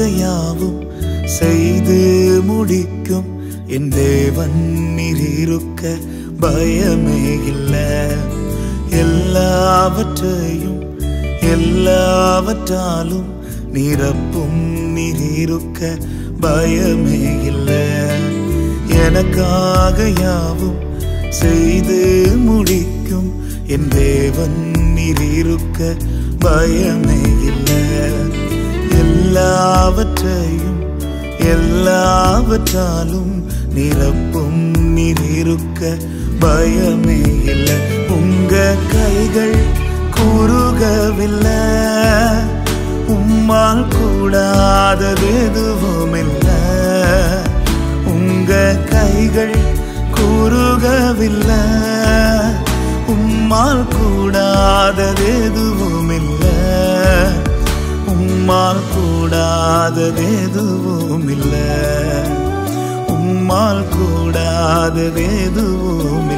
யாவும் செய்து முடிக்கும் என் தேவன் நீர் இருக்க பயமே இல்லை. எல்லாவற்றையும் எல்லாவற்றாலும் நிரப்பும் நீர் இருக்க பயமே இல்லை. எனக்காக யாவும் செய்து முடிக்கும் என் தேவன் நீர் இருக்க பயமே இல்லை. எல்லாவற்றையும் எல்லாவற்றாலும் நிரப்பும் நீர் இருக்க பயமே இல்லை. உங்க கைகள் குறுகவில்லை, உம்மால் கூடாதது எதுவும் இல்லை. உங்க கைகள் குறுகவில்லை, உம்மால் கூடாதது எதுவும் இல்லை. உம்மால் கூடாதது எதுவும் இல்லை. உம்மால் கூடாதது எதுவும்